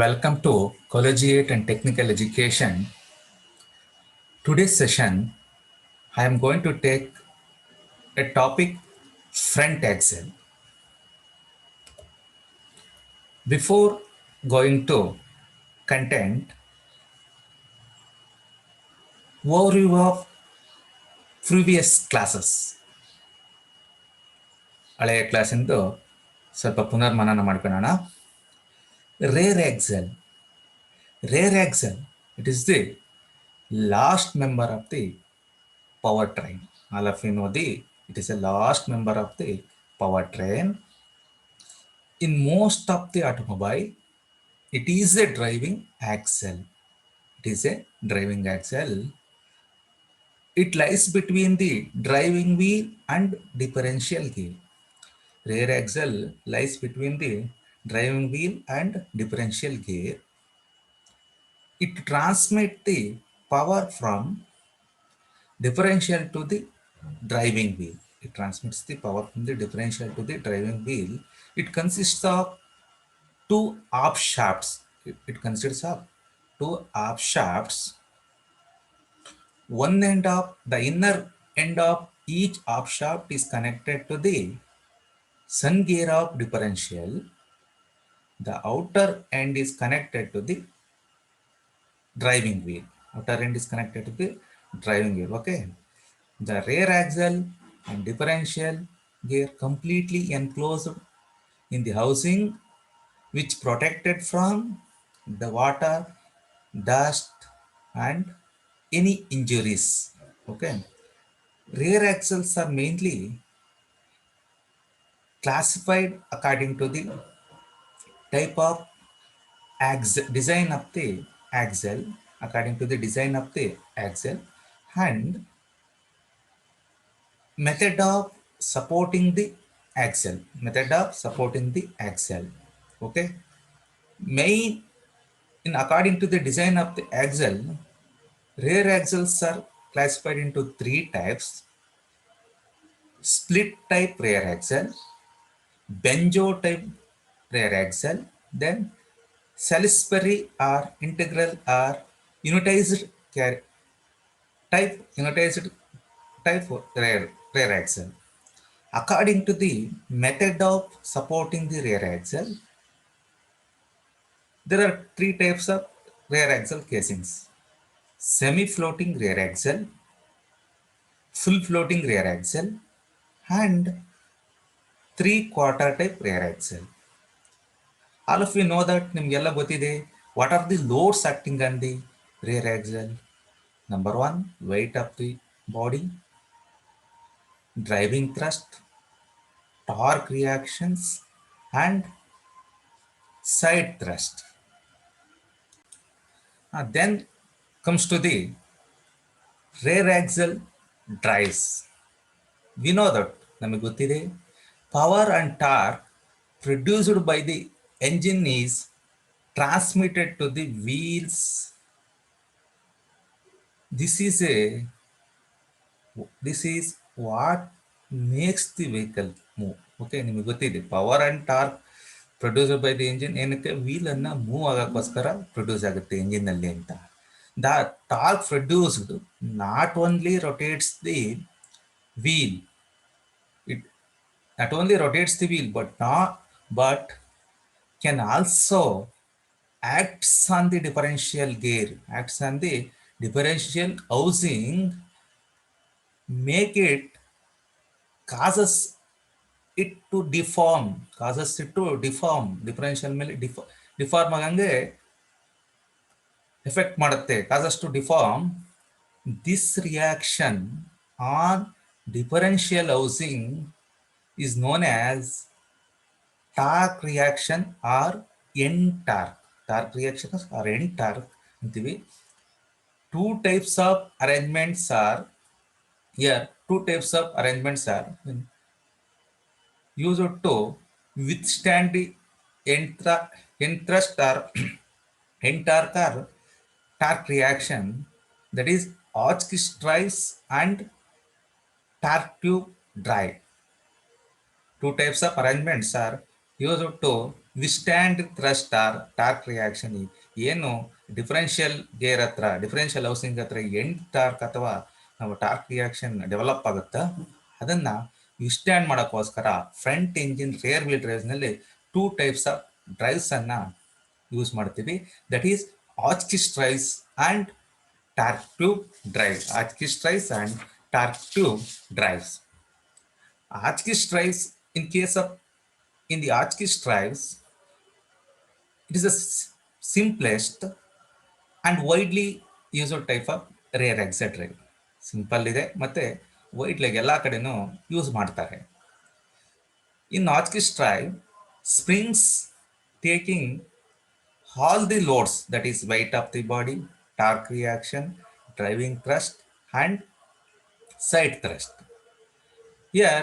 Welcome to Collegiate and Technical Education. Today's session, I am going to take a topic front axle. Before going to content, overview of previous classes. ಹಳೆಯ ಕ್ಲಾಸಿಂದು ಸ್ವಲ್ಪ ಪುನರ್ಮನನ ಮಾಡ್ಕೊಳ್ಳೋಣ. Rear axle. Rear axle, it is the last member of the powertrain. All of you know it is a last member of the powertrain. In most of the automobile, it is a driving axle. It is a driving axle. It lies between the driving wheel and differential gear. Rear axle lies between the driving wheel and differential gear. It transmits the power from differential to the driving wheel. It transmits the power from the differential to the driving wheel. It consists of two aft shafts. It consists of two aft shafts. One end of the inner end of each aft shaft is connected to the sun gear of differential. The outer end is connected to the driving wheel. Outer end is connected to the driving wheel. Okay. The rear axle and differential gear completely enclosed in the housing, which protected from the water, dust, and any injuries. Okay. Rear axles are mainly classified according to the type of design of the axle, according to the design of the axle, and method of supporting the axle. Method of supporting the axle. Okay. Main in according to the design of the axle, rear axles are classified into three types: split type rear axle, benzo type rear axle, then Salisbury or integral or unitized type rear axle. According to the method of supporting the rear axle, there are three types of rear axle casings: semi-floating rear axle, full floating rear axle, and three-quarter type rear axle. All of you know that ನಿಮಗೆಲ್ಲ ಗೊತ್ತಿದೆ. What are the loads acting on the rear axle? Number one, weight of the body, driving thrust, torque reactions, and side thrust. Then comes to the rear axle drives. We know that ನಮಗೆ ಗೊತ್ತಿದೆ, power and torque produced by the engine is transmitted to the wheels. This is what makes the vehicle move. Okay, ನಿಮಗೆ ಗೊತ್ತಿದೆ, power and torque produced by the engine ಏನಕ್ಕೆ wheel ಅನ್ನ move ಆಗಕ್ಕೋಸ್ಕರ produce ಆಗುತ್ತೆ engine ಅಲ್ಲಿ ಅಂತ. The torque produced not only rotates the wheel, it not only rotates the wheel but can also acts on the differential gear, acts on the differential housing, make it causes it to deform, differential ಮೇಲೆ deform ಆಗಂಗೆ effect ಮಾಡುತ್ತೆ, causes to deform. This reaction on differential housing is known as torque reaction or end torque. Torque reaction or end torque ಅಂತೀವಿ. Two types of arrangements are used to withstand the end thrust or end torque or torque reaction, that is Hotchkiss drives and torque tube drive. Two types of arrangements are used to withstand thrust or torque reaction, ಏನು differential gear ಹತ್ರ, differential housing ಹತ್ರ and torque ಅಥವಾ ನಾವು torque reaction develop ಆಗುತ್ತಾ ಅದನ್ನು withstand ಮಾಡೋಕ್ಕೋಸ್ಕರ front engine rear wheel ಡ್ರೈವ್ಸ್ನಲ್ಲಿ 2 types of ಡ್ರೈವ್ಸನ್ನು ಯೂಸ್ ಮಾಡ್ತೀವಿ. That is Hotchkiss drives and torque tube drive. Hotchkiss drives and torque tube drives. Hotchkiss drives, in the Hotchkiss drives, it is the simplest and widely used type of rear exit drive. Simple ಇದೆ ಮತ್ತು widely ಎಲ್ಲ ಕಡೆನೂ use ಮಾಡ್ತಾರೆ. In Hotchkiss drive, springs taking all the loads, that is weight of the body, torque reaction, driving thrust and side thrust. Here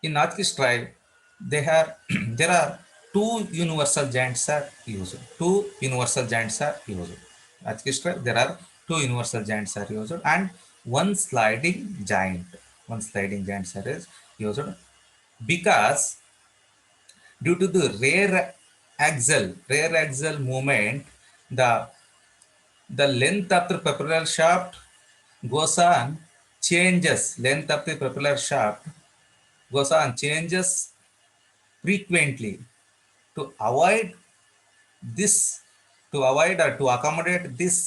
in Hotchkiss drive, there are two universal joints are used. Two universal joints are used. Hotchkiss drive, there are two universal joints are used and one sliding joint. One sliding joints are used because due to the rear axle movement, the length of the propeller shaft goes on changes. Length of the propeller shaft goes on changes frequently. To avoid this, to avoid or to accommodate this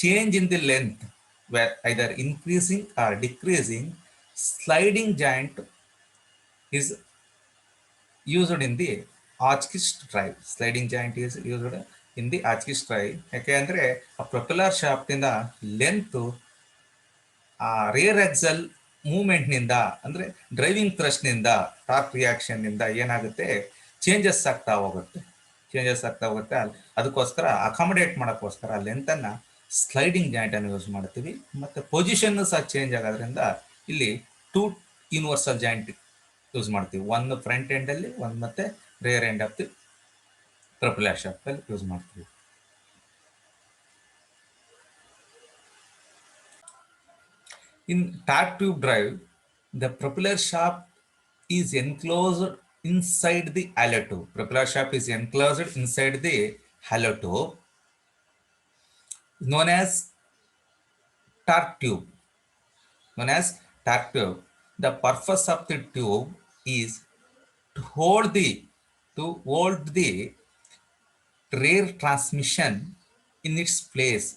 change in the length, where either increasing or decreasing, sliding joint is used in the Hotchkiss drive. Sliding joint is used in the Hotchkiss drive. ಯಾಕೆಂದರೆ ಆ propeller ಶಾಫ್ಟಿಂದ length ಆ rare axle ಮೂವ್ಮೆಂಟ್ನಿಂದ ಅಂದರೆ driving ಥ್ರಸ್ಟ್ನಿಂದ torque ರಿಯಾಕ್ಷನ್ನಿಂದ ಏನಾಗುತ್ತೆ, changes ಆಗ್ತಾ ಹೋಗುತ್ತೆ. ಅದಕ್ಕೋಸ್ಕರ accommodate ಮಾಡೋಕ್ಕೋಸ್ಕರ ಲೆಂತನ್ನು sliding ಜಾಯಿಂಟನ್ನು use ಮಾಡ್ತೀವಿ. ಮತ್ತು ಪೊಸಿಷನ್ನು ಸಹ ಚೇಂಜ್ ಆಗೋದ್ರಿಂದ ಇಲ್ಲಿ 2 ಯೂನಿವರ್ಸಲ್ ಜಾಯಿಂಟ್ ಯೂಸ್ ಮಾಡ್ತೀವಿ. ಒಂದು ಫ್ರಂಟ್ ಎಂಡಲ್ಲಿ, ಒಂದು ಮತ್ತೆ rear end of the propeller ಶಾಫ್ಟಲ್ಲಿ ಯೂಸ್ ಮಾಡ್ತೀವಿ. In torque tube drive, the propeller shaft is enclosed inside the halo tube. Propeller shaft is enclosed inside the halo tube, known as torque tube. The purpose of the tube is to hold the rear transmission in its place.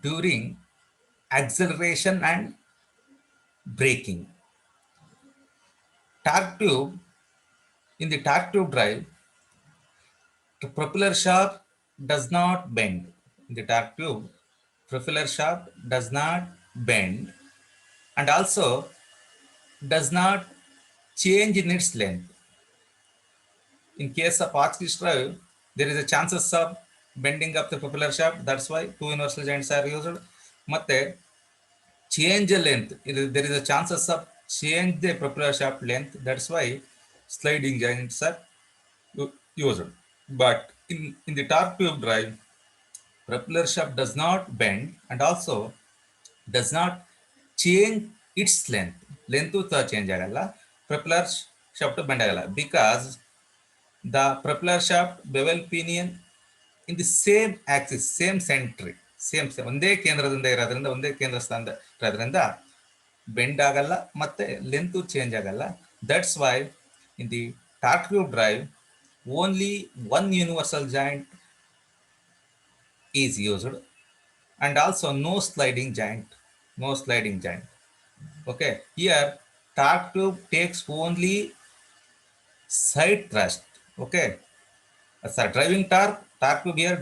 During acceleration and braking. In the torque tube drive, the propeller shaft does not bend. In the torque tube, propeller shaft does not bend and also does not change in its length. In case of Hotchkiss drive, there is a chances of bending of the propeller shaft. That's why 2 universal joints are used. Matte change length, there is a chances of change the propeller shaft length. That's why sliding joints are used. But in the torque tube drive, propeller shaft does not bend and also does not change its length. Length change agalla, propeller shaft bend agalla, because the propeller shaft bevel pinion in the same axis, same centric, ಒಂದೇ ಕೇಂದ್ರದಿಂದ ಇರೋದ್ರಿಂದ, ಒಂದೇ ಕೇಂದ್ರ ಸ್ಥಾನದ ಇರೋದ್ರಿಂದ bend ಆಗಲ್ಲ ಮತ್ತೆ length change ಆಗಲ್ಲ. That's why in the torque tube drive only one universal joint is used and also no sliding joint. Okay, here torque tube takes only side thrust. Okay, driving torque tube here,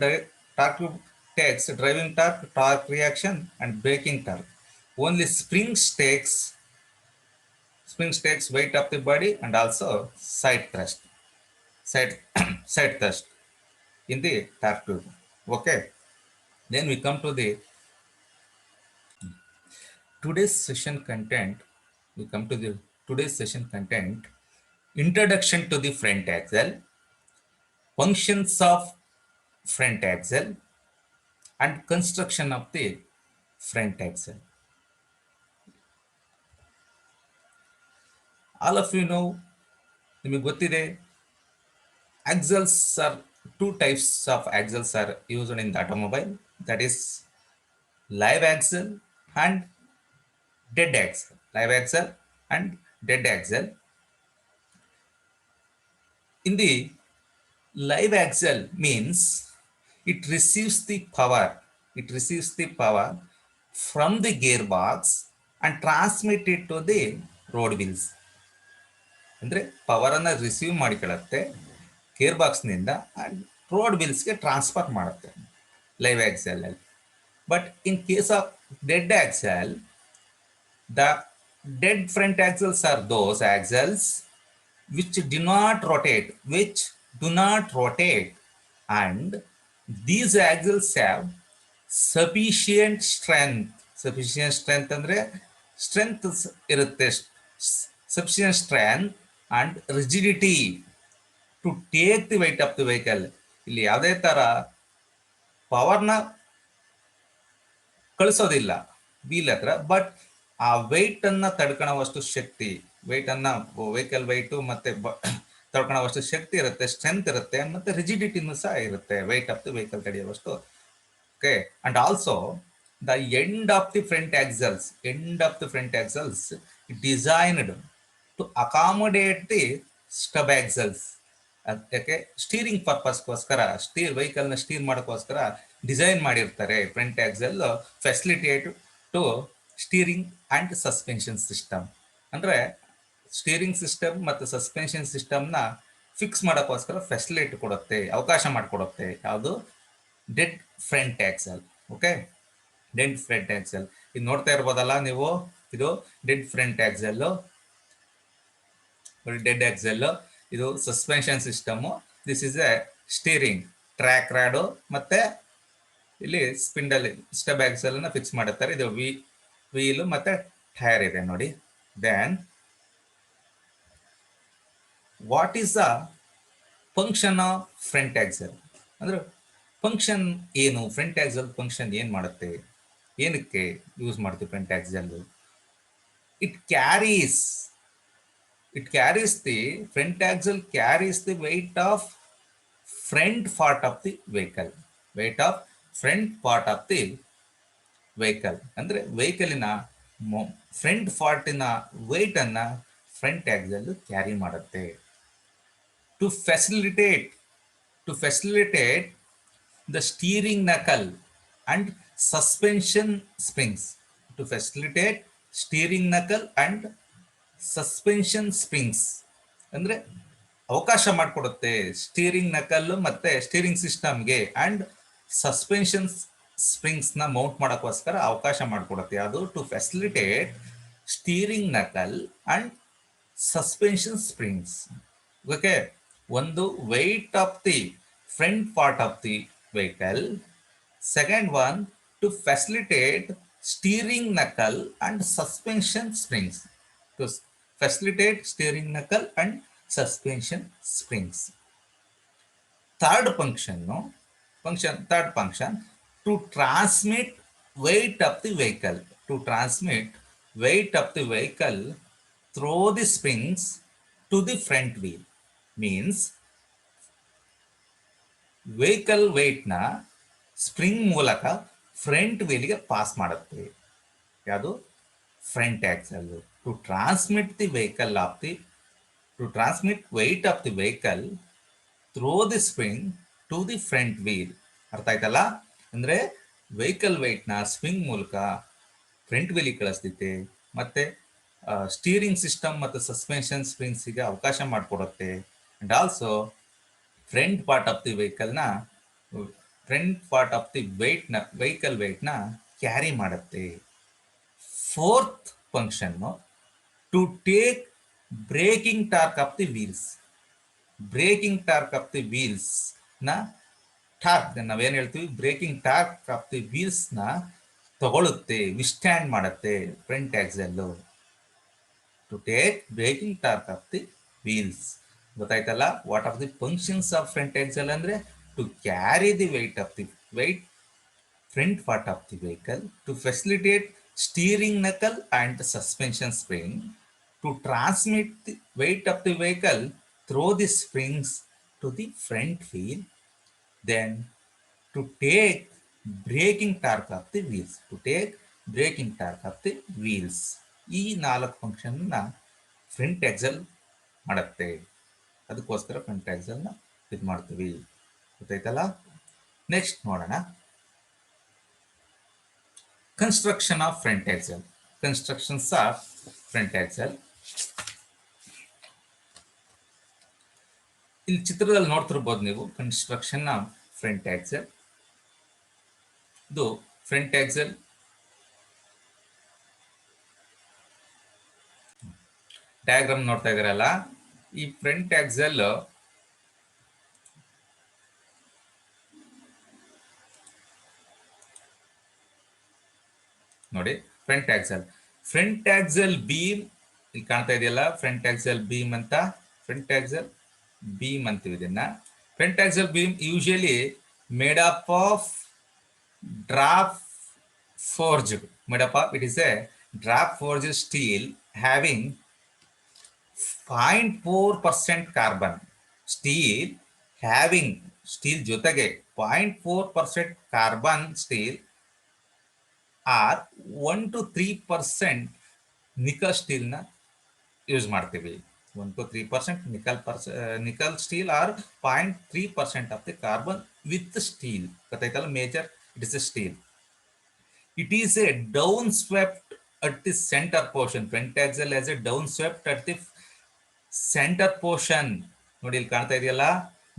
torque tube takes driving torque reaction and braking torque. Only springs takes weight of the body and also side thrust in the torque tube. Okay, then we come to the today's session content. Introduction to the front axle, functions of front axle and construction of the front axle. All of you know ನಿಮಗೆ ಗೊತ್ತಿದೆ, axles are two types of axles are used in the automobile. That is live axle and dead axle. Live axle and dead axle. In the live axle means it receives the power. It receives the power from the gearbox and transmit it to the road wheels. ಅಂದರೆ ಪವರನ್ನು receive ಮಾಡಿಕೊಳ್ಳುತ್ತೆ gear ಬಾಕ್ಸ್ನಿಂದ and road ವೀಲ್ಸ್ಗೆ transfer ಮಾಡುತ್ತೆ live ಆಕ್ಸೆಲಲ್ಲಿ. But in case of dead axle, the dead front axles are those axles which do not rotate, and these axles have sufficient strength ಅಂದ್ರೆ strength ಇರುತ್ತೆ, sufficient strength and rigidity to take the weight of the vehicle. ಇಲ್ಲಿ ಯಾವುದೇ ತರ ಪವರ್ನ ಕಳಿಸೋದಿಲ್ಲ wheel ಹತ್ರ, but ಆ weight ಅನ್ನ ತಡ್ಕೊಳ್ಳುವಷ್ಟು ಶಕ್ತಿ, weight ಅನ್ನ vehicle weight ಮತ್ತೆ ತಡ್ಕೊಳ್ಳುವಷ್ಟು ಶಕ್ತಿ ಇರುತ್ತೆ, ಸ್ಟ್ರೆಂತ್ ಇರುತ್ತೆ, ಮತ್ತೆ ರಿಜಿಡಿಟಿನೂ ಸಹ ಇರುತ್ತೆ ವೆಯ್ಟ್ ಆಫ್ ದಿ ವೆಹಿಕಲ್ ತಡೆಯುವಷ್ಟು. Okay, and also the end of the front axles designed to accommodate the stub axles. ಅದಕ್ಕೆ ಸ್ಟೀರಿಂಗ್ ಪರ್ಪಸ್ಗೋಸ್ಕರ, ವೆಹಿಕಲ್ನ ಸ್ಟೀರ್ ಮಾಡೋಕ್ಕೋಸ್ಕರ ಡಿಸೈನ್ ಮಾಡಿರ್ತಾರೆ front axle, facilitate to steering and suspension system. ಅಂದರೆ ಸ್ಟೀರಿಂಗ್ ಸಿಸ್ಟಮ್ ಮತ್ತು suspension ಸಿಸ್ಟಮ್ನ fix ಮಾಡೋಕ್ಕೋಸ್ಕರ ಫೆಸಿಲಿಟಿ ಕೊಡುತ್ತೆ, ಅವಕಾಶ ಮಾಡಿಕೊಡುತ್ತೆ. ಯಾವುದು? Dead front axle. Okay, dead front axle ಇದು ನೋಡ್ತಾ ಇರ್ಬೋದಲ್ಲ ನೀವು, ಇದು dead front axle. Dead axle ಇದು suspension system. This is a steering track rod, ಮತ್ತೆ ಇಲ್ಲಿ ಸ್ಪಿಂಡಲ್ ಸ್ಟಬ್ ಆಕ್ಸೆಲ್ ಅನ್ನ ಫಿಕ್ಸ್ ಮಾಡುತ್ತಾರೆ. ಇದು ವೀಲು ಮತ್ತೆ ಟೈರ್ ಇದೆ ನೋಡಿ. Then what is the function of front axle? ಅಂದ್ರೆ ಫಂಕ್ಷನ್ ಏನು? ಫ್ರಂಟ್ ಆಕ್ಸೆಲ್ ಫಂಕ್ಷನ್ ಏನು ಮಾಡುತ್ತೆ? ಏನಕ್ಕೆ ಯೂಸ್ ಮಾಡ್ತೀವಿ front axle? It carries the front axle carries the weight of front part of the vehicle. ಅಂದ್ರೆ ವೆಹಿಕಲಿನ ಫ್ರಂಟ್ ಪಾರ್ಟಿನ ವೆಯ್ಟ್ ಅನ್ನ ಫ್ರಂಟ್ ಆಕ್ಸೆಲ್ ಕ್ಯಾರಿ ಮಾಡುತ್ತೆ. To facilitate the steering knuckle and suspension springs. Suspension springs ಅಂದ್ರೆ ಅವಕಾಶ ಮಾಡಿಕೊಡುತ್ತೆ steering knuckle ಮತ್ತೆ steering ಸಿಸ್ಟಮ್ಗೆ ಅಂಡ್ ಸಸ್ಪೆನ್ಷನ್ ಸ್ಪ್ರಿಂಗ್ಸ್ ನ ಮೌಂಟ್ ಮಾಡೋಕ್ಕೋಸ್ಕರ ಅವಕಾಶ ಮಾಡಿಕೊಡುತ್ತೆ. ಅದು to facilitate steering knuckle and suspension springs. Okay, ಒಂದು weight of the front part of the vehicle. Second one, to facilitate steering knuckle and suspension springs. To facilitate steering knuckle and suspension springs. Third function, to transmit weight of the vehicle. Through the springs to the front wheel. Means vehicle weight na spring ಮೂಲಕ front ವೀಲ್ಗೆ pass ಮಾಡುತ್ತೆ. ಯಾವುದು? Front axle. To transmit weight of the vehicle through the spring to the front wheel. ಅರ್ಥ ಆಯ್ತಲ್ಲ? ಅಂದ್ರೆ vehicle weight ನ spring ಮೂಲಕ front wheel ಕಳಿಸ್ತೈತೆ, ಮತ್ತೆ ಸ್ಟೀರಿಂಗ್ ಸಿಸ್ಟಮ್ ಮತ್ತು ಸಸ್ಪೆನ್ಷನ್ ಸ್ಪ್ರಿಂಗ್ಸ್ಗೆ ಅವಕಾಶ ಮಾಡಿಕೊಡುತ್ತೆ. And also front part of the vehicle weight ನ ಕ್ಯಾರಿ ಮಾಡುತ್ತೆ. Fourth function, to take braking torque of the wheels. ನಾವೇನು ಹೇಳ್ತೀವಿ, braking torque of the wheels ನ ತಗೊಳುತ್ತೆ, ವಿಸ್ಟ್ಯಾಂಡ್ ಮಾಡುತ್ತೆ front axle. To take braking torque of the wheels. ಗೊತ್ತಾಯ್ತಲ್ಲ? What of the functions of front axle ಅಂದ್ರೆ to carry the weight front part of the vehicle, to facilitate steering knuckle and suspension spring, to transmit the weight of the vehicle throw the springs to the front wheel, then to take braking torque of the wheels. To take braking torque of the wheels. ಈ 4 ಫಂಕ್ಷನ್ನ front Excel ಮಾಡುತ್ತೆ. ಅದಕ್ಕೋಸ್ಕರ front ಎಕ್ಸೆಲ್ನ ಇದು ಮಾಡ್ತೀವಿ. ಗೊತ್ತಾಯ್ತಲ್ಲ? Next ನೋಡೋಣ. Construction of front axle. Constructions of front axle. ಇಲ್ಲಿ ಚಿತ್ರದಲ್ಲಿ ನೋಡ್ತಿರ್ಬೋದು ನೀವು ಕನ್ಸ್ಟ್ರಕ್ಷನ್ ಆಫ್ ಫ್ರಂಟ್ ಎಕ್ಸೆಲ್. ಇದು ಫ್ರಂಟ್ ಎಕ್ಸೆಲ್ ಡಯಾಗ್ರಾಮ್ ನೋಡ್ತಾ ಇದ್ದೀರಲ್ಲ, ಈ ಫ್ರಂಟ್ ಎಕ್ಸೆಲ್ ನೋಡಿ. ಫ್ರಂಟ್ ಎಕ್ಸೆಲ್ ಬೀಮ್ ಇಲ್ಲಿ ಕಾಣ್ತಾ ಇದೆಯಲ್ಲ, ಫ್ರಂಟ್ ಎಕ್ಸೆಲ್ ಬೀಮ್ ಅಂತ. ಫ್ರಂಟ್ ಎಕ್ಸೆಲ್ ಬೀಮ್ ಅಂತೀವಿ ಇದನ್ನ. Front axle beam usually made up of draft forged, it is a draft forged steel having 0.4% carbon. Steel ಜೊತೆಗೆ 0.4% carbon steel or 1 to 3% nickel steel ನ use ಮಾಡ್ತೀವಿ. 1 to 3% nickel steel or 0.3% of the carbon with steel. ಗೊತ್ತಾಯ್ತಲ್ಲ? Major it is a steel. It is a downswept at the center portion. Front axle has a downswept at the center portion. ನೋಡಿ ಇಲ್ಲಿ ಕಾಣ್ತಾ ಇದೆಯಲ್ಲ,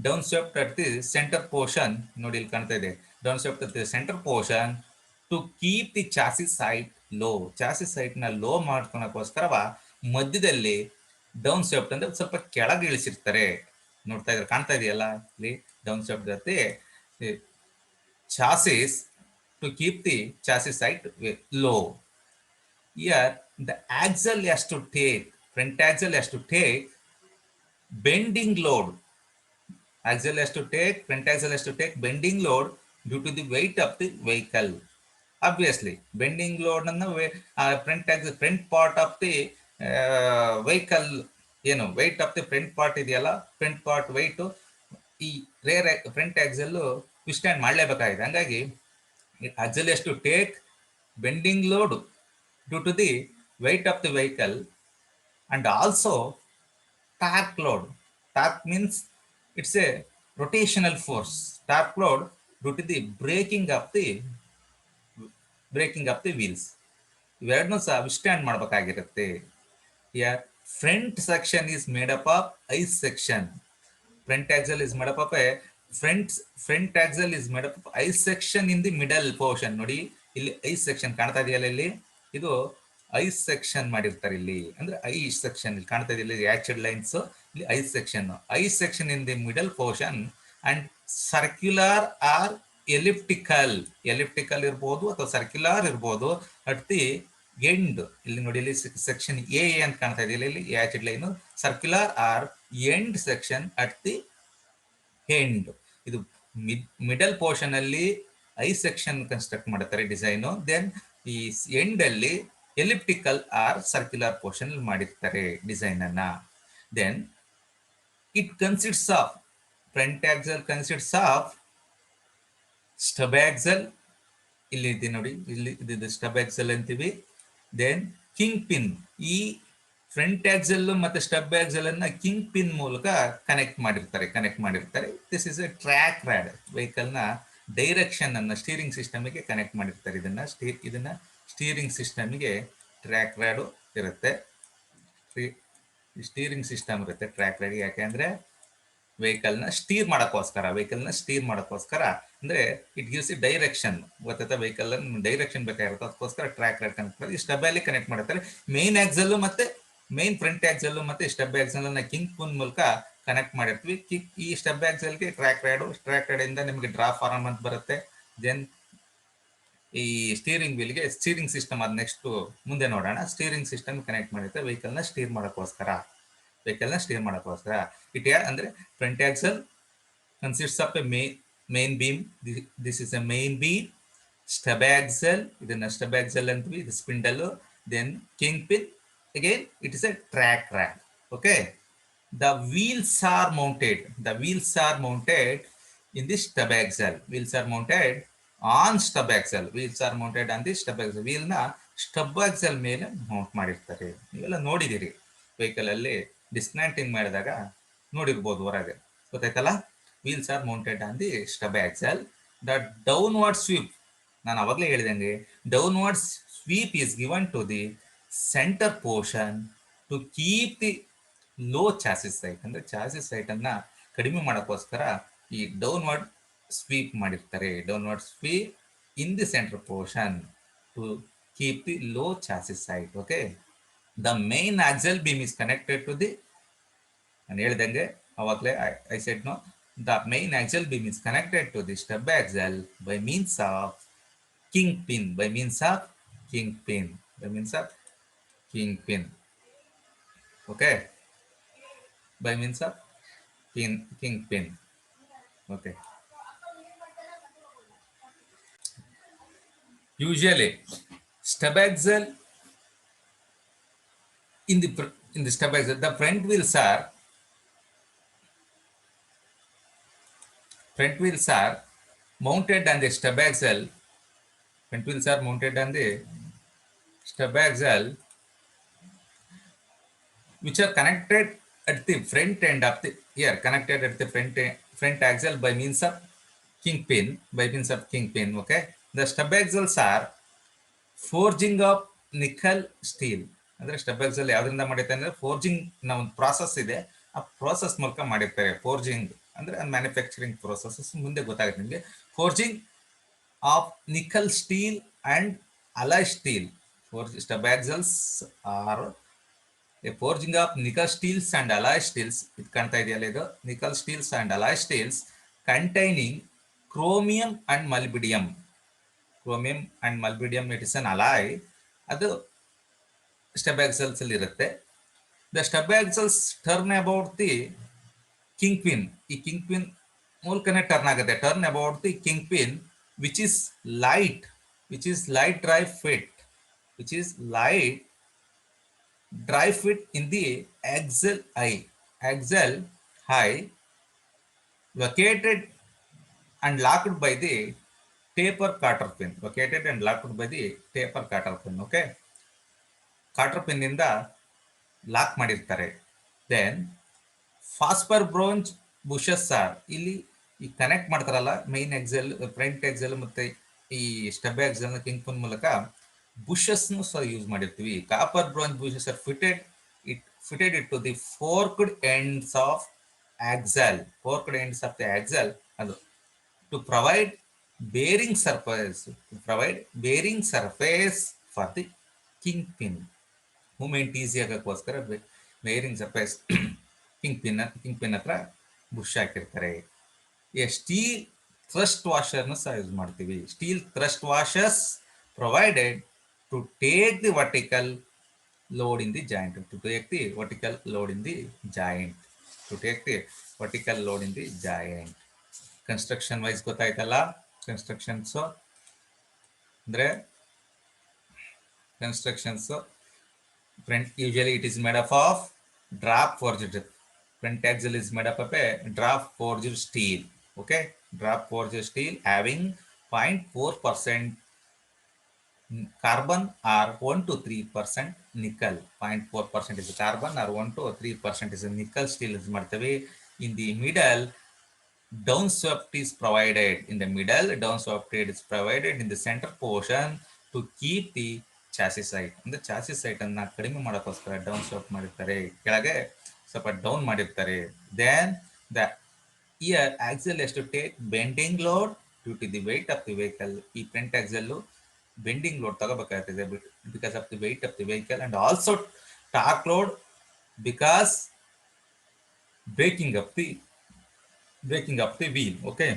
downswept at the center portion. ನೋಡಿ ಇಲ್ಲಿ ಕಾಣ್ತಾ ಇದೆ, downswept at the center portion to keep the chassis height low. Chassis height ನ low ಮಾಡ್ಕೊಳಕ್ಕೋಸ್ಕರ ಮಧ್ಯದಲ್ಲಿ ಡೌನ್ಸ್ವೆಪ್ಟ್ ಅಂದ್ರೆ ಸ್ವಲ್ಪ ಕೆಳಗೆ ಇಳಿಸಿರ್ತಾರೆ. ನೋಡ್ತಾ ಇದ್ರೆ ಕಾಣ್ತಾ ಇದೆಯಲ್ಲ ಇಲ್ಲಿ, ಡೌನ್ಸ್ವೆಪ್ಟ್ ಜೊತೆ chassis to keep the chassis height low. Here the axle has to take, front axle has to take bending load. Front axle has to take bending load due to the weight of the vehicle. Obviously bending load and front part of the vehicle, weight of the front part ಇದೆಯಲ್ಲ, front part weight ಈ rare front axle withstand ಮಾಡಲೇಬೇಕಾಗಿದೆ. ಹಂಗಾಗಿ axle has to take bending load due to the weight of the vehicle and also torque load. Torque means it's a rotational force. Torque load due to the braking of the wheels. ಇವೆರಡನ್ನೂ ಸಹ withstand ಮಾಡಬೇಕಾಗಿರುತ್ತೆ. Here front section is made up of ice section. Front axle is made up of a front axle is made up of ice section in the middle portion. ನೋಡಿ ಇಲ್ಲಿ I section ಕಾಣ್ತಾ ಇದೆಯಲ್ಲ, ಇಲ್ಲಿ ಇದು ice section ಮಾಡಿರ್ತಾರೆ. ಇಲ್ಲಿ ಅಂದ್ರೆ ice section ಇಲ್ಲಿ ಕಾಣ್ತಾ ಇದೆಯಲ್ಲ, ಆಕ್ಚುಡ್ ಲೈನ್ಸ್, ಇಲ್ಲಿ I section in the middle portion and circular or elliptical ಇರ್ಬೋದು ಅಥವಾ ಸರ್ಕ್ಯುಲರ್ ಇರ್ಬೋದು ಅಟ್ ದಿ ಎಂಡ್. ಇಲ್ಲಿ ನೋಡಿ, ಇಲ್ಲಿ ಸೆಕ್ಷನ್ ಎ ಅಂತ ಕಾಣ್ತಾ ಇದೆಯಲ್ಲ, ಇಲ್ಲಿ ಆಕ್ಚುಡ್ line, circular or end section at the end. ಇದು ಮಿಡಲ್ ಪೋರ್ಷನ್ ಅಲ್ಲಿ ಐ ಸೆಕ್ಷನ್ ಕನ್ಸ್ಟ್ರಕ್ಟ್ ಮಾಡ್ತಾರೆ ಡಿಸೈನ್. ದೆನ್ ಈ ಎಂಡ್ ಅಲ್ಲಿ ಎಲಿಪ್ಟಿಕಲ್ ಆರ್ ಸರ್ಕ್ಯುಲರ್ ಪೋರ್ಷನ್ ಮಾಡಿರ್ತಾರೆ ಡಿಸೈನ್ ಅನ್ನ. Then it consists of, front axle consists of stub axle. ಇಲ್ಲಿ ಇದೆ ನೋಡಿ, ಇಲ್ಲಿ ಇದು ಸ್ಟಬ್ ಆಕ್ಸಲ್ ಅಂತೀವಿ. Then king pin. ಈ ಫ್ರಂಟ್ ಆಕ್ಸಲ್ ಮತ್ತೆ ಸ್ಟಬ್ ಆಕ್ಸಲ್ ಅನ್ನ ಕಿಂಗ್ ಪಿನ್ ಮೂಲಕ ಕನೆಕ್ಟ್ ಮಾಡಿರ್ತಾರೆ. This is a track rod. Vehicle ನ ಡೈರೆಕ್ಷನ್ ಅನ್ನ ಸ್ಟೀರಿಂಗ್ ಸಿಸ್ಟಮ್ಗೆ ಕನೆಕ್ಟ್ ಮಾಡಿರ್ತಾರೆ. ಇದನ್ನ ಸ್ಟೀರಿಂಗ್ ಸಿಸ್ಟಮ್ಗೆ ಟ್ರ್ಯಾಕ್ ರಾಡ್ ಇರುತ್ತೆ. ಸ್ಟೀರಿಂಗ್ ಸಿಸ್ಟಮ್ ಇರುತ್ತೆ ಟ್ರ್ಯಾಕ್ ರಾಡ್. ಯಾಕೆಂದ್ರೆ ವೆಹಿಕಲ್ ನ ಸ್ಟೀರ್ ಮಾಡೋಕ್ಕೋಸ್ಕರ ಅಂದ್ರೆ ಇಟ್ ಗಿವ್ಸ್ ಡೈರೆಕ್ಷನ್. ಗೊತ್ತಾಯ್ತಾ? ವೆಹಿಕಲ್ ಡೈರೆಕ್ಷನ್ ಬೇಕಾಗಿರುತ್ತೆ, ಅದಕ್ಕೋಸ್ಕರ ಟ್ರ್ಯಾಕ್ ರಾಡ್ ಕನೆಕ್ಟ್ ಮಾಡಿ ಸ್ಟಬ್ ಅಲ್ಲಿ ಕನೆಕ್ಟ್ ಮಾಡ್ತಾರೆ. ಮೇನ್ ಫ್ರಂಟ್ ಆಕ್ಸಲ್ ಮತ್ತೆ ಸ್ಟಬ್ ಆಕ್ಸಲ್ ಅನ್ನ ಕಿಂಗ್ ಪಿನ್ ಮೂಲಕ ಕನೆಕ್ಟ್ ಮಾಡಿರ್ತೀವಿ. ಈ ಸ್ಟಬ್ ಆಕ್ಸಲ್ಗೆ ಟ್ರ್ಯಾಕ್ ರಾಡ್ ಇಂದ ನಿಮಗೆ ಡ್ರಾ ಫಾರ್ಮ್ ಅಂತ ಬರುತ್ತೆ. ದೆನ್ ಈ ಸ್ಟೀರಿಂಗ್ ವೀಲ್ಗೆ ಸ್ಟೀರಿಂಗ್ ಸಿಸ್ಟಮ್, ಅದ್ ನೆಕ್ಸ್ಟ್ ಮುಂದೆ ನೋಡೋಣ. ಸ್ಟೀರಿಂಗ್ ಸಿಸ್ಟಮ್ ಕನೆಕ್ಟ್ ಮಾಡಿರುತ್ತೆ ವೆಹಿಕಲ್ ನ ಸ್ಟೀರ್ ಮಾಡೋಕ್ಕೋಸ್ಕರ. ಅಂದ್ರೆ front axle consists of a main beam. This is a main beam. Stub axle, ಇದನ್ನ ಸ್ಟಬ್ ಆಕ್ಸಲ್ ಅಂತೀವಿ, ಇದು spindle. Then king pin, again it is a track rod. Okay, The wheels are mounted. The wheels are mounted in the stub axle. Wheels are mounted on stub axle. Wheels are mounted on the stub axle. Wheel na stub axle ಮೇಲೆ Mount ಮಾಡಿರ್ತಾರೆ. ನೀವೆಲ್ಲ ನೋಡಿದಿರಿ vehicle ಅಲ್ಲಿ dismantling ಮಾಡಿದಾಗ ನೋಡಿರ್ಬೋದು ಹೊರಗೆ. ಗೊತ್ತಾಯ್ತಲ್ಲ? Wheels are mounted on the stub axle. The downward sweep, ನಾನು ಅವಾಗಲೇ ಹೇಳಿದಂಗೆ downward sweep is given to the centre portion to keep the low chassis height. ಅಂದ್ರೆ ಚಾಸಿಸ್ ಸೈಟ್ ಅನ್ನ ಕಡಿಮೆ ಮಾಡೋಕ್ಕೋಸ್ಕರ ಈ ಡೌನ್ವರ್ಡ್ ಸ್ವೀಪ್ ಮಾಡಿರ್ತಾರೆ. Downward sweep in the centre portion to keep the low chassis height. Okay, the main axle beam is connected to the, ನಾನು ಹೇಳ್ದಂಗೆ ಅವಾಗಲೇ I said no, the main axle beam is connected to the stub axle by means of kingpin, by means of kingpin, by means of kingpin. Okay, by means of kingpin. Okay, usually stub axle in the stub axle, the front wheels are mounted on the stub axle. Front wheels are mounted on the stub axle, which are connected at the front end of the here, connected at the front axle by means of kingpin, by means of kingpin. Okay, the stub axles are forging of nickel steel. ಅಂದ್ರೆ stub axle ಯಾವ್ದ್ರಿಂದ ಮಾಡಿರ್ತಾರೆ ಅಂದ್ರೆ forging ನ ಒಂದು process ಇದೆ, ಆ process ಮೂಲಕ ಮಾಡಿರ್ತಾರೆ. Forging ಅಂದ್ರೆ ಮ್ಯಾನುಫ್ಯಾಕ್ಚರಿಂಗ್ ಪ್ರೋಸೆಸ್ ಮುಂದೆ ಗೊತ್ತಾಗುತ್ತೆ ನಿಮಗೆ. Forging of nickel steel and alloy steel. Stub axles are a forging of nickel steels and alloy steels. ಇದು ಕಾಣ್ತಾ ಇದೆಯಲ್ಲ, ಇದು nickel steels and alloy steels containing chromium and molybdenum. Chromium and molybdenum, it is an alloy. ಅದು stub axles ಅಲ್ಲಿ ಇರುತ್ತೆ. The stub axles turn about the king pin. ಈ king pin ಮೂಲಕನೇ turn ಆಗುತ್ತೆ. Turn about the king pin which is light, which is light dry fit, which is light dry fit in the axle I. Axle I located and locked by the taper cotter pin, located and locked by the taper cotter pin. Okay, cotter pin ಇಂದ lock ಮಾಡಿರ್ತಾರೆ. Then ಫಾಸ್ಪರ್ bronze bushes R, ಇಲ್ಲಿ ಈ connect ಮಾಡ್ತಾರಲ್ಲ main Excel, front axle ಮತ್ತೆ ಈ stub axle ನ king pin ಮೂಲಕ bushes ಸಹ ಯೂಸ್ ಮಾಡಿರ್ತೀವಿ. Copper bronze bushes are fitted it to the forked ends of axle, forked ends of the axle, ಅದು to provide bearing surface, to provide bearing surface for the kingpin. Moment easy ಆಗೋಕ್ಕೋಸ್ಕರ bearing surface king pin ಹತ್ರ bush ಹಾಕಿರ್ತಾರೆ. Steel thrust ವಾಷರ್ನ ಸಹ use ಮಾಡ್ತೀವಿ. Steel thrust washers provided to take the vertical load in the joint, to take the vertical load in the joint, to take the vertical load in the joint. Construction wise ಗೊತ್ತಾಯ್ತಲ್ಲ. Constructions ಅಂದ್ರೆ constructions front, usually it is made up of drop forged. Front axle is made up of a drop forged steel. Okay, drop forged steel having 0.4% carbon or 1 to 3% nickel. 0.4% is carbon or 1 to 3% is nickel steel use ಮಾಡ್ತೇವೆ. In the middle, down swept is provided. In the middle, down swept is provided in the center portion to keep the chassis height. ಅಂದ್ರೆ chassis height ಅನ್ನ ಕಡಿಮೆ ಮಾಡೋಕ್ಕೋಸ್ಕರ down sweep ಮಾಡಿರ್ತಾರೆ, ಕೆಳಗೆ ಸ್ವಲ್ಪ down ಮಾಡಿರ್ತಾರೆ. Then the ear axle is to take bending load due to the weight of the vehicle. ಈ front axle bending load ತಗೋಬೇಕಾಗ್ತದೆ because of the weight of the vehicle, and also torque load because braking up the wheel. Okay,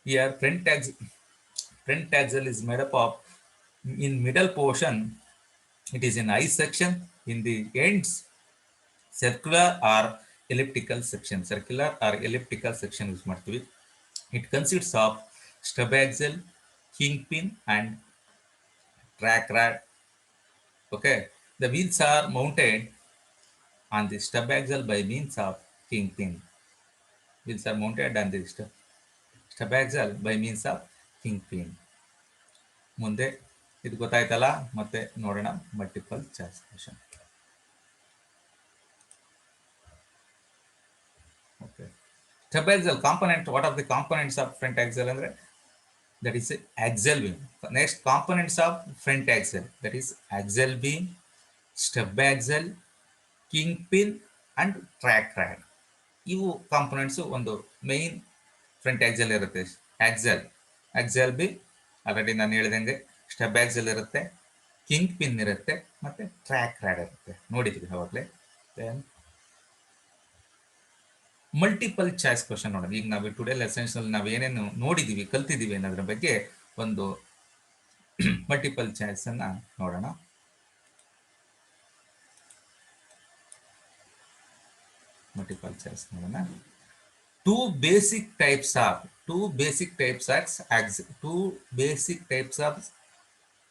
here front axle is made up of, in middle portion it is in I section, in the ends circular or elliptical section use ಮಾಡ್ತೀವಿ. It consists of stub axle, kingpin and track rod. Okay, the wheels are mounted on the stub axle by means of kingpin. Wheels are mounted on the stub axle by means of kingpin. ಮುಂದೆ ಇದು ಗೊತ್ತಾಯ್ತಲ್ಲ, ಮತ್ತೆ ನೋಡೋಣ multiple choice question. Okay, stub axle component. What are the components of front axle ಅಂದ್ರೆ that is axle beam. Next, components of front axle, that is axle beam, stub axle, kingpin and track rod. ಇವು components ಒಂದು main front axle ಇರುತ್ತೆ. Axle B already ನಾನು ಹೇಳಿದಂಗೆ, stub axle ಇರುತ್ತೆ, king pin ಇರುತ್ತೆ, ಮತ್ತೆ track rod ಇರುತ್ತೆ, ನೋಡಿದ್ವಿ ಅವಾಗಲೇ. ಮಲ್ಟಿಪಲ್ ಚಾಯ್ಸ್ ಕ್ವಶನ್ ನೋಡೋಣ. ಈಗ ನಾವು ಟುಡೇ ಲೆಸನ್ಸ್ ಅಲ್ಲಿ ನಾವು ಏನೇನು ನೋಡಿದೀವಿ, ಕಲ್ತಿದೀವಿ ಅನ್ನೋದ್ರ ಬಗ್ಗೆ ಒಂದು ಮಲ್ಟಿಪಲ್ ಚಾಯ್ಸ್ ಅನ್ನ ನೋಡೋಣ. ಮಲ್ಟಿಪಲ್ ಚಾಯ್ಸ್ ನೋಡೋಣ. two basic types of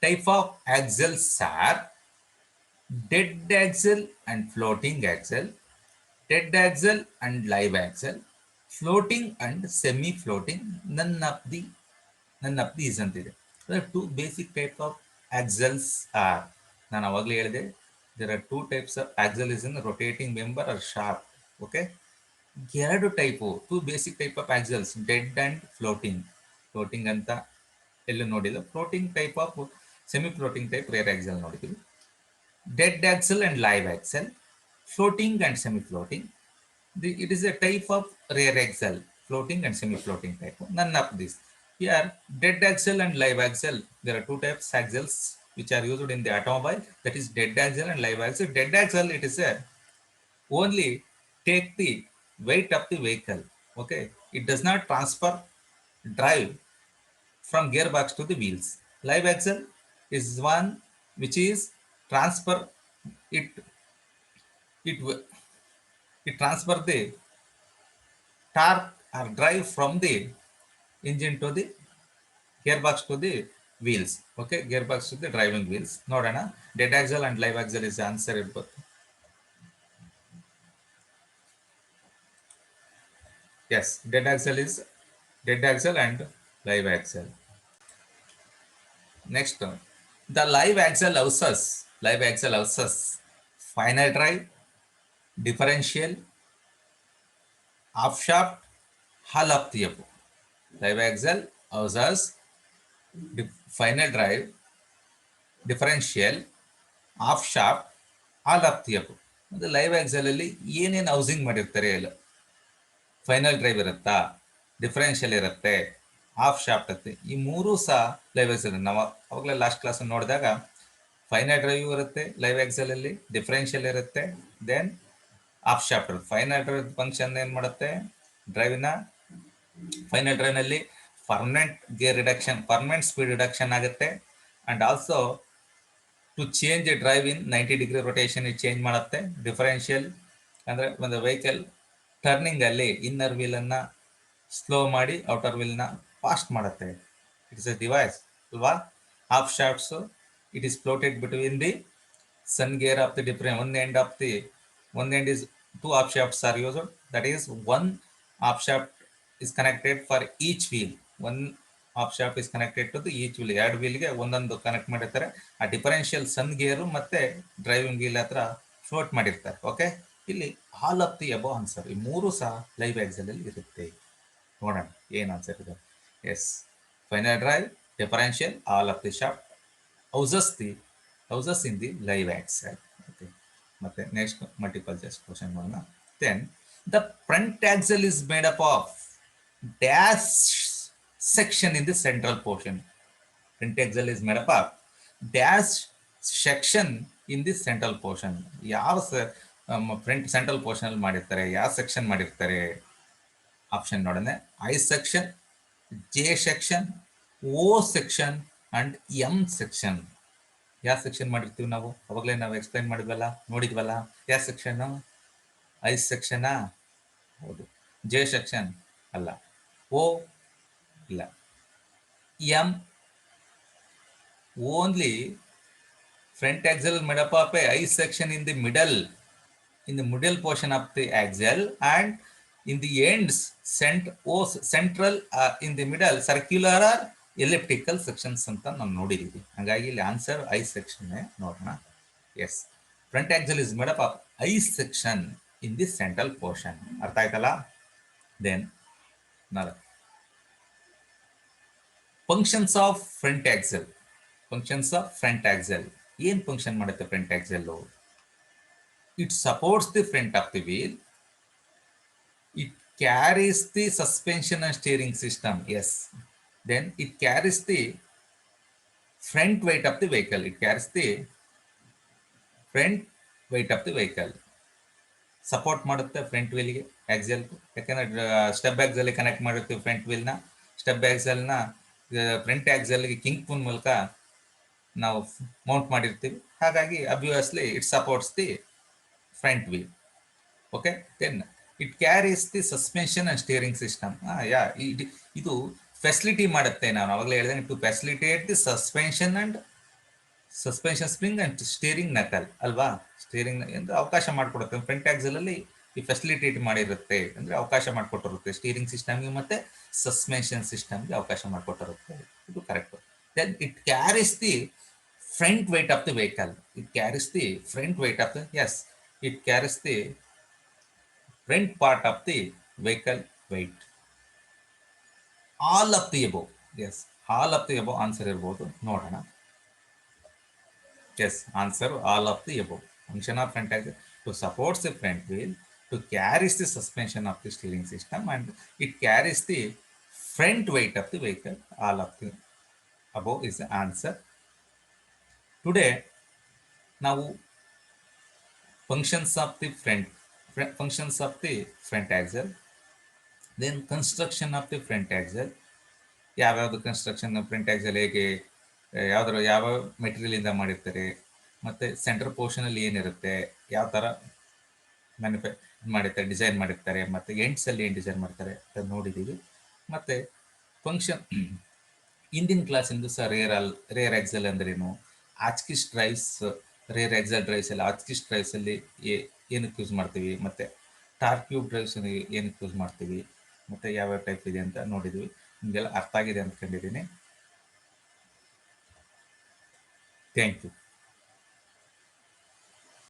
type of axles are dead axle and floating axle, dead axle and live axle, floating and semi floating. None of these ಅಂತಿದೆ. Two basic type of axles are, ನಾನು ಅವಾಗಲೇ ಹೇಳಿದೆ, there are two types of axle is in rotating member or shaft. Okay, ಎರಡು type, two basic type of axles, dead and floating ಅಂತ ಎಲ್ಲೂ ನೋಡಿಲ್ಲ. Floating type of semi floating type rear axle ನೋಡಿದ್ವಿ. Dead axle and live axle, floating and semi floating. It is a type of rear axle, floating and semi floating type. None of this. Here, dead axle and live axle, there are two types axles which are used in the automobile, that is dead axle and live axle. Dead axle, it is a only take the weight of the vehicle. Okay, it does not transfer drive from gearbox to the wheels. Live axle is one which is transfer it transfer the torque or drive from the engine to the gearbox to the wheels. Okay, gearbox to the driving wheels. ನೋಡೋಣ, dead axle and live axle is the answer ಇರ್ಬೋದು. Yes, dead axle and live axle. Next, the live axle houses final drive, differential, off shaft, hull of the above. Live axle houses final drive, differential, off shaft, all of the above. the live axle ಅಲ್ಲಿ ಏನೇನು housing ಮಾಡಿರ್ತಾರೆ ಇಲ್ಲ, final drive ಇರುತ್ತಾ, differential ಇರುತ್ತೆ, half shaft ಇರುತ್ತೆ. ಈ ಮೂರು ಸಹ ಲೈವ್ ಆಕ್ಸಲ್. ನಾವು ಅವಾಗಲೇ ಲಾಸ್ಟ್ ಕ್ಲಾಸ್ ನೋಡಿದಾಗ ಫೈನಲ್ ಡ್ರೈವ್ ಇರುತ್ತೆ ಲೈವ್ ಆಕ್ಸಲ್ ಅಲ್ಲಿ, ಡಿಫರೆನ್ಷಿಯಲ್ ಇರುತ್ತೆ, ದೆನ್ ಆಫ್ ಶಾಫ್ಟ್ ಇರುತ್ತೆ. ಫೈನಲ್ ಡ್ರೈವ್ ಫಂಕ್ಷನ್ ಏನ್ ಮಾಡುತ್ತೆ, ಫೈನಲ್ ಡ್ರೈವ್ ನಲ್ಲಿ permanent gear reduction, permanent speed reduction ಆಗುತ್ತೆ. And also to change a drive in 90 degree rotation change ಮಾಡುತ್ತೆ. ಡಿಫರೆನ್ಷಿಯಲ್ ಅಂದ್ರೆ ಒಂದು ವೆಹಿಕಲ್ ಟರ್ನಿಂಗ್ ಅಲ್ಲಿ ಇನ್ನರ್ ವೀಲ್ ಅನ್ನ ಸ್ಲೋ ಮಾಡಿ ಔಟರ್ ವೀಲ್ ನ ಫಾಸ್ಟ್ ಮಾಡುತ್ತೆ. ಇಟ್ ಇಸ್ ಎ ಡಿವೈಸ್ ಅಲ್ವಾ. Half shafts, it is floated between the sun gear of the differential one end is two half shafts are used, that is one half shaft is connected for each wheel. One half shaft is connected to the each wheel. ಎರಡು ವೀಲ್ಗೆ ಒಂದೊಂದು connect ಮಾಡಿರ್ತಾರೆ. ಆ differential ಸನ್ ಗೇರು ಮತ್ತೆ driving wheel ಹತ್ರ float ಮಾಡಿರ್ತಾರೆ. Okay, ಇಲ್ಲಿ all of the above answer. ಈ ಮೂರು ಸಹ ಲೈವ್ ಆಕ್ಸಲ್ ಅಲ್ಲಿ ಇರುತ್ತೆ. ನೋಡೋಣ ಏನ್ ಆನ್ಸರ್ ಇದೆ. Yes, final drive, differential, all of the shaft houses in the live axle. Okay, ಮತ್ತೆ ನೆಕ್ಸ್ಟ್ ಮಲ್ಟಿಪಲ್ ಚಾಯ್ಸ್ ಕ್ವಶನ್ ಮಾಡೋಣ. Then the front axle is made up of dash section in the central portion. Front axle is made up of dash section in the central portion. ಯಾವ front central portion ಅಲ್ಲಿ ಮಾಡಿರ್ತಾರೆ, ಯಾವ section ಮಾಡಿರ್ತಾರೆ? Option ನೋಡೋಣ. I section, J section, O section and M section. ಯಾವ section ಮಾಡಿರ್ತೀವಿ ನಾವು? ಅವಾಗಲೇ ನಾವು ಎಕ್ಸ್ಪ್ಲೈನ್ ಮಾಡಿದ್ವಲ್ಲ, ನೋಡಿದ್ವಲ್ಲ. ಯಾವ ಸೆಕ್ಷನ್? ಐ ಸೆಕ್ಷನಾ? ಹೌದು. ಜೆ ಸೆಕ್ಷನ್ ಅಲ್ಲ. ಓ ಇಲ್ಲ. M only front axle made up of a I section in the middle in the middle portion of the axle, and in the ends central in the middle circular or elliptical sections ಅಂತ ನಾವು ನೋಡಿದೀವಿ. ಹಾಗಾಗಿ ಇಲ್ಲಿ answer I section ನೋಡೋಣ. Yes, front axle is made up of I section in the central portion. ಅರ್ಥ ಆಯ್ತಲ್ಲ? Then functions of front axle. Functions of front axle ಏನ್ function ಮಾಡುತ್ತೆ front axle? It supports the front of the wheel. It carries the suspension and steering system. Yes. Then it carries the front weight of the vehicle. It carries the front weight of the vehicle. Support ಮಾಡುತ್ತೆ front ವೀಲ್ಗೆ axle. ಯಾಕಂದ್ರೆ step axle connect ಮಾಡಿರ್ತೀವಿ front ವೀಲ್ನ. Step ಆಕ್ಸಲ್ನ front ಆಕ್ಸಲ್ಗೆ king Poon ಮೂಲಕ ನಾವು Mount ಮಾಡಿರ್ತೀವಿ. ಹಾಗಾಗಿ obviously it supports the front wheel. Okay, then it carries the suspension and steering system. ಇದು facility ಮಾಡುತ್ತೆ. ನಾನು ಅವಾಗಲೇ ಹೇಳಿದೆ, to facilitate the suspension spring and steering knuckle ಅಲ್ವಾ. ಸ್ಟೀರಿಂಗ್ ಎಂದು ಅವಕಾಶ ಮಾಡಿಕೊಡುತ್ತೆ. ಫ್ರಂಟ್ ಆಕ್ಸಲ್ ಅಲ್ಲಿ ಈ ಫೆಸಿಲಿಟೇಟ್ ಮಾಡಿರುತ್ತೆ, ಅಂದ್ರೆ ಅವಕಾಶ ಮಾಡಿಕೊಟ್ಟಿರುತ್ತೆ ಸ್ಟೀರಿಂಗ್ ಸಿಸ್ಟಮ್ಗೆ ಮತ್ತೆ ಸಸ್ಪೆನ್ಷನ್ ಸಿಸ್ಟಮ್ಗೆ ಅವಕಾಶ ಮಾಡಿಕೊಟ್ಟಿರುತ್ತೆ. ಇದು correct. Then it carries the front weight of the vehicle. It carries the front weight of the, yes, it carries the front part of the vehicle weight. All of the above. Yes, all of the above answer ಇರಬಹುದು. ನೋಡೋಣ. Yes, answer all of the above. Function of front axle to support the front wheel, to carries the suspension of the steering system, and it carries the front weight of the vehicle. All of the above is the answer. Today ನಾವು functions of the front axle, then construction of the front axle. ಯಾವ್ಯಾವುದು construction front axle ಹೇಗೆ, ಯಾವ material ಇಂದ ಮಾಡಿರ್ತಾರೆ, ಮತ್ತೆ centre portion ಅಲ್ಲಿ ಏನಿರುತ್ತೆ, ಯಾವ ತರ ಮಾಡಿರ್ತಾರೆ, ಡಿಸೈನ್ ಮಾಡಿರ್ತಾರೆ, ಮತ್ತೆ ಎಂಡ್ಸ್ ಅಲ್ಲಿ ಏನ್ ಡಿಸೈನ್ ಮಾಡ್ತಾರೆ ಅಂತ ನೋಡಿದೀವಿ. ಮತ್ತೆ ಫಂಕ್ಷನ್ ಹಿಂದಿನ ಕ್ಲಾಸ್ ಇಂದು ಸಹ ರೇರ್ ಆಕ್ಸಲ್ ಅಂದ್ರೇನು, ಆಚ್ಕಿಸ್ ಡ್ರೈವ್ಸ್, ರೇರ್ ಆಕ್ಸಲ್ ಡ್ರೈವ್ಸ್ ಎಲ್ಲ ಆಚ್ಕಿಸ್ ಡ್ರೈವ್ಸ್ ಅಲ್ಲಿ ಏನಕ್ಕೆ ಯೂಸ್ ಮಾಡ್ತೀವಿ, ಮತ್ತೆ ಟಾರ್ಕ್ ಟ್ಯೂಬ್ ಡ್ರೈವ್ಸ್ ಏನಕ್ಕೆ ಯೂಸ್ ಮಾಡ್ತೀವಿ, ಮತ್ತೆ ಯಾವ್ಯಾವ ಟೈಪ್ ಇದೆ ಅಂತ ನೋಡಿದ್ವಿ. ನಿಮಗೆಲ್ಲ ಅರ್ಥ ಆಗಿದೆ ಅಂದ್ಕೊಂಡಿದ್ದೀನಿ. Thank you.